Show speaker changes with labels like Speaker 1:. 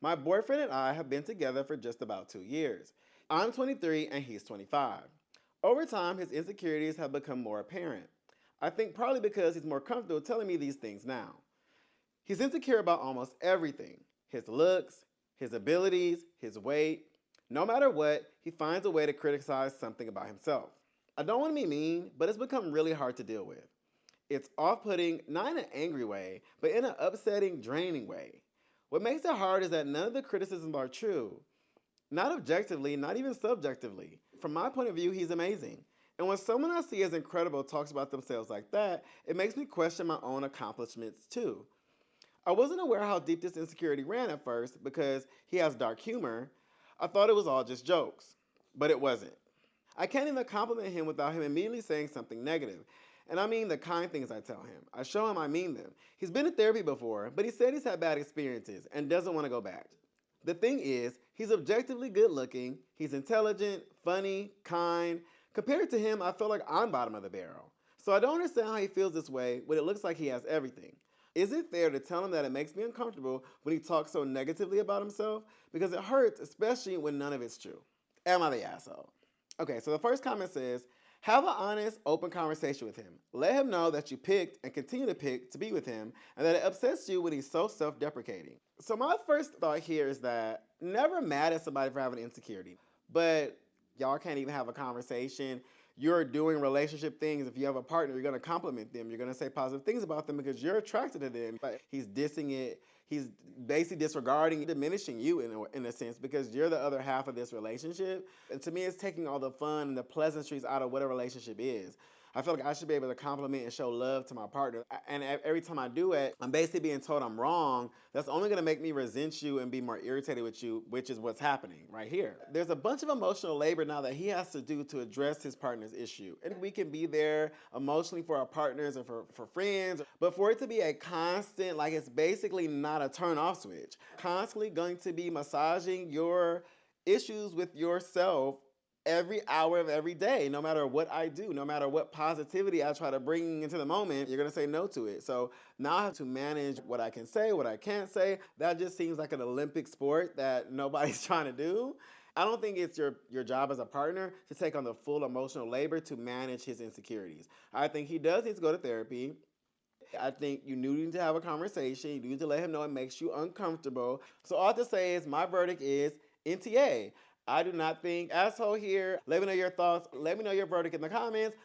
Speaker 1: My boyfriend and I have been together for just about 2 years. I'm 23 and he's 25. Over time, his insecurities have become more apparent. I think probably because he's more comfortable telling me these things now. He's insecure about almost everything: his looks, his abilities, his weight. No matter what, he finds a way to criticize something about himself. I don't want to be mean, but it's become really hard to deal with. It's off putting, not in an angry way, but in an upsetting, draining way. What makes it hard is that none of the criticisms are true. Not objectively, not even subjectively. From my point of view, he's amazing. And when someone I see as incredible talks about themselves like that, it makes me question my own accomplishments too. I wasn't aware how deep this insecurity ran at first because he has dark humor. I thought it was all just jokes, but it wasn't. I can't even compliment him without him immediately saying something negative. And I mean the kind things I tell him. I show him I mean them. He's been in therapy before, but he said he's had bad experiences and doesn't want to go back. The thing is, he's objectively good looking, he's intelligent, funny, kind. Compared to him, I feel like I'm bottom of the barrel. So I don't understand how he feels this way when it looks like he has everything. Is it fair to tell him that it makes me uncomfortable when he talks so negatively about himself? Because it hurts, especially when none of it's true. Am I the asshole? Okay, so the first comment says, have an honest, open conversation with him. Let him know that you picked and continue to pick to be with him and that it upsets you when he's so self-deprecating. So my first thought here is that never mad at somebody for having insecurity, but y'all can't even have a conversation. You're doing relationship things. If you have a partner, you're going to compliment them. You're going to say positive things about them because you're attracted to them. But he's dissing it. He's basically disregarding, diminishing you in a sense because you're the other half of this relationship. And to me, it's taking all the fun and the pleasantries out of what a relationship is. I feel like I should be able to compliment and show love to my partner. And every time I do it, I'm basically being told I'm wrong. That's only going to make me resent you and be more irritated with you, which is what's happening right here. There's a bunch of emotional labor now that he has to do to address his partner's issue. And we can be there emotionally for our partners and for friends, but for it to be a constant, like it's basically not a turn off switch, constantly going to be massaging your issues with yourself every hour of every day, no matter what I do, no matter what positivity I try to bring into the moment, you're gonna say no to it. So now I have to manage what I can say, what I can't say. That just seems like an Olympic sport that nobody's trying to do. I don't think it's your job as a partner to take on the full emotional labor to manage his insecurities. I think he does need to go to therapy. I think you need to have a conversation. You need to let him know it makes you uncomfortable. So all I have to say is my verdict is NTA. I do not think asshole here. Let me know your thoughts. Let me know your verdict in the comments.